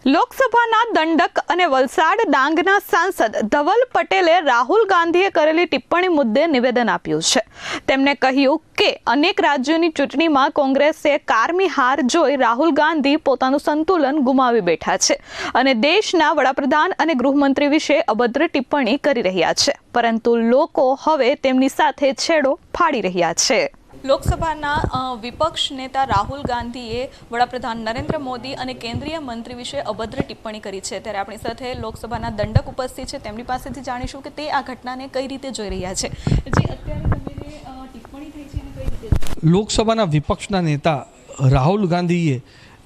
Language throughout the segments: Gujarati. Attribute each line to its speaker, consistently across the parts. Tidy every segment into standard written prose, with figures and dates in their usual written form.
Speaker 1: લોકસભાના દંડક અને વલસાડ ડાંગના સાંસદ ધવલ પટેલે રાહુલ ગાંધીએ કરેલી ટિપ્પણી મુદ્દે નિવેદન આપ્યું છે। તેમણે કહ્યું કે અનેક રાજ્યોની ચૂંટણીમાં કોંગ્રેસે કારમી હાર જોઈ રાહુલ ગાંધી પોતાનું સંતુલન ગુમાવી બેઠા છે અને દેશના વડાપ્રધાન અને ગૃહમંત્રી વિશે અભદ્ર ટિપ્પણી કરી રહ્યા છે, પરંતુ લોકો હવે તેમની સાથે છેડો ફાડી રહ્યા છે। લોકસભાના વિપક્ષ નેતા રાહુલ ગાંધીએ વડાપ્રધાન નરેન્દ્ર મોદી અને કેન્દ્રીય મંત્રી વિશે અભદ્ર ટિપ્પણી કરી છે, ત્યારે આપણી સાથે લોકસભાના દંડક ઉપસ્થિત છે। તેમની પાસેથી જાણીશું કે તે આ ઘટનાને કઈ રીતે જોઈ રહ્યા છે। જે અત્યારે તમે ટિપ્પણી થઈ છે એને કઈ રીતે
Speaker 2: લોકસભાના વિપક્ષના નેતા રાહુલ ગાંધીએ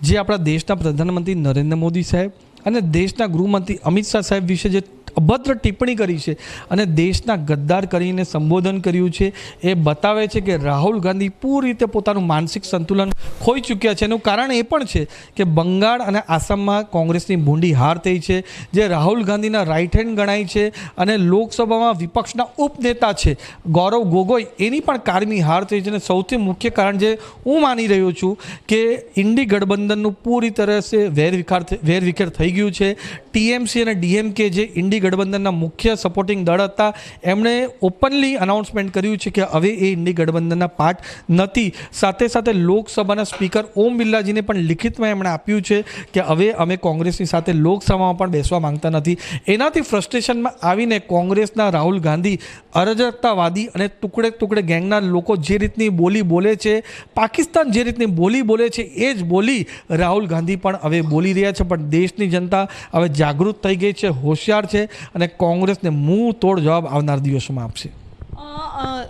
Speaker 2: જે આપણા દેશના પ્રધાનમંત્રી નરેન્દ્ર મોદી સાહેબ અને દેશના ગૃહમંત્રી અમિત શાહ સાહેબ વિશે જે અભદ્ર ટિપ્પણી કરી છે અને દેશના ગદ્દાર કરીને સંબોધન કર્યું છે, એ બતાવે છે કે રાહુલ ગાંધી પૂરી રીતે પોતાનું માનસિક સંતુલન ખોઈ ચૂક્યા છે। એનું કારણ એ પણ છે કે બંગાળ અને આસામમાં કોંગ્રેસની ભૂંડી હાર થઈ છે, જે રાહુલ ગાંધીના રાઇટ હેન્ડ ગણાય છે અને લોકસભામાં વિપક્ષના ઉપનેતા છે ગૌરવ ગોગોઈ, એની પણ કારમી હાર થઈ છે। અને સૌથી મુખ્ય કારણ જે હું માની રહ્યો છું કે ઇન્ડી ગઠબંધનનું પૂરી તરસે વેરવિખેર થઈ ગયું છે। ટીએમસી અને ડીએમકે જે ઇન્ડી ગઠબંધનના મુખ્ય સપોર્ટિંગ દળ હતા, એમણે ઓપનલી અનાઉન્સમેન્ટ કર્યું છે કે હવે એ ઇન્ડી ગઠબંધનના પાર્ટ નથી। સાથે સાથે લોકસભાના સ્પીકર ઓમ બિરલાજીને પણ લિખિતમાં એમણે આપ્યું છે કે હવે અમે કોંગ્રેસની સાથે લોકસભામાં પણ બેસવા માંગતા નથી। એનાથી ફ્રસ્ટ્રેશનમાં આવીને કોંગ્રેસના રાહુલ ગાંધી અરાજકતાવાદી અને ટુકડે ટુકડે ગેંગના લોકો જે રીતની બોલી બોલે છે, પાકિસ્તાન જે રીતની બોલી બોલે છે, એ જ બોલી રાહુલ ગાંધી પણ હવે બોલી રહ્યા છે। પણ દેશની જનતા હવે જાગૃત થઈ ગઈ છે, હોશિયાર છે અને કોંગ્રેસને મુંહ તોડ જવાબ આવનાર દિવસોમાં આપશે।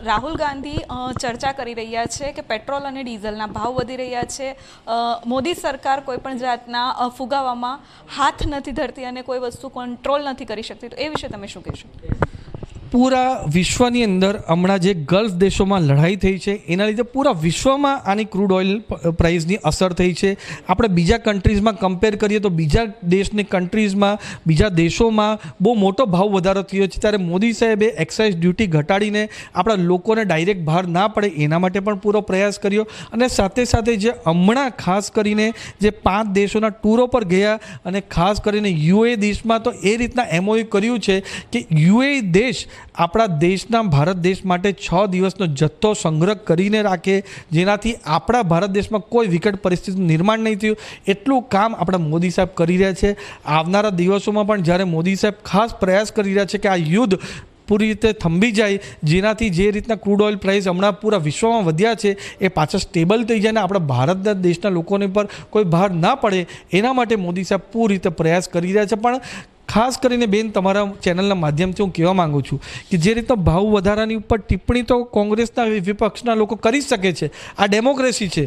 Speaker 1: રાહુલ ગાંધી ચર્ચા કરી રહ્યા છે કે પેટ્રોલ અને ડીઝલના ભાવ વધી રહ્યા છે, મોદી સરકાર કોઈ પણ જાતના ફુગાવામાં હાથ નથી ધરતી અને કોઈ વસ્તુ કંટ્રોલ નથી કરી શકતી, તો એ વિશે તમે શું કહેશો?
Speaker 2: પૂરા વિશ્વની અંદર હમણાં જે ગલ્ફ દેશોમાં લડાઈ થઈ છે એના લીધે પૂરા વિશ્વમાં આની ક્રૂડ ઓઇલ પ્રાઇસની અસર થઈ છે। આપણે બીજા કન્ટ્રીઝમાં કમ્પેર કરીએ તો બીજા દેશની કન્ટ્રીઝમાં, બીજા દેશોમાં બહુ મોટો ભાવ વધારો થયો છે, ત્યારે મોદી સાહેબે એક્સાઇઝ ડ્યુટી ઘટાડીને આપણા લોકોને ડાયરેક્ટ ભાર ના પડે એના માટે પણ પૂરો પ્રયાસ કર્યો। અને સાથે સાથે જે હમણાં ખાસ કરીને જે 5 દેશોના ટૂરો પર ગયા અને ખાસ કરીને યુએ દેશમાં તો એ રીતના એમઓયુ કર્યું છે કે યુએ દેશ આપણા દેશના ભારત દેશ માટે 6 દિવસનો જથ્થો સંગ્રહ કરીને રાખે, જેનાથી આપણા ભારત દેશમાં કોઈ વિકટ પરિસ્થિતિનું નિર્માણ નહીં થયું। એટલું કામ આપણા મોદી સાહેબ કરી રહ્યા છે। આવનારા દિવસોમાં પણ જ્યારે મોદી સાહેબ ખાસ પ્રયાસ કરી રહ્યા છે કે આ યુદ્ધ પૂરી રીતે થંભી જાય, જેનાથી જે રીતના ક્રૂડ ઓઇલ પ્રાઇસ હમણાં પૂરા વિશ્વમાં વધ્યા છે એ પાછા સ્ટેબલ થઈ જાય અને આપણા ભારત દેશના લોકોને પર કોઈ ભાર ના પડે, એના માટે મોદી સાહેબ પૂરી રીતે પ્રયાસ કરી રહ્યા છે। પણ ખાસ કરીને બેન, તમારા ચેનલના માધ્યમથી હું કહેવા માગું છું કે જે રીતના ભાવ વધારાની ઉપર ટિપ્પણી તો કોંગ્રેસના વિપક્ષના લોકો કરી શકે છે, આ ડેમોક્રેસી છે,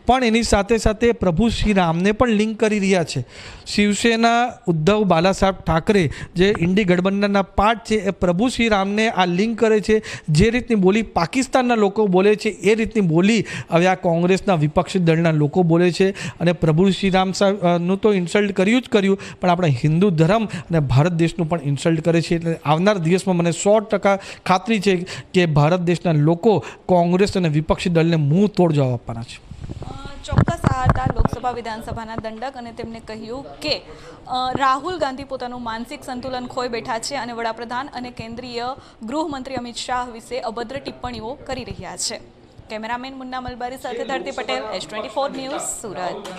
Speaker 2: પણ એની સાથે સાથે પ્રભુ શ્રી રામને પણ લિંક કરી રહ્યા છે। શિવસેના ઉદ્ધવ બાલાસાહેબ ઠાકરે જે ઇન્ડી ગઠબંધનના પાર્ટ છે એ પ્રભુ શ્રી રામને આ લિંક કરે છે। જે રીતની બોલી પાકિસ્તાનના લોકો બોલે છે એ રીતની બોલી હવે આ કોંગ્રેસના વિપક્ષી દળના લોકો બોલે છે અને પ્રભુ શ્રી રામ સાહેબનું તો ઇન્સલ્ટ કર્યું જ કર્યું, પણ આપણા હિન્દુ ધર્મ અને ભારત દેશનું પણ ઇન્સલ્ટ કરે છે। એટલે આવનાર દિવસમાં મને 100% ખાતરી છે કે ભારત દેશના લોકો કોંગ્રેસ અને વિપક્ષી દળને મુંહ તોડ જવાબ આપવાના છે।
Speaker 1: ચોક્કસ આ હતા લોકસભા વિધાનસભાના દંડક અને તેમણે કહ્યું કે રાહુલ ગાંધી પોતાનું માનસિક સંતુલન ખોઈ બેઠા છે અને વડાપ્રધાન અને કેન્દ્રીય ગૃહમંત્રી અમિત શાહ વિશે અભદ્ર ટિપ્પણીઓ કરી રહ્યા છે। કેમેરામેન મુન્ના મલબારી સાથે ધરતી પટેલ, S24 ન્યૂઝ, સુરત।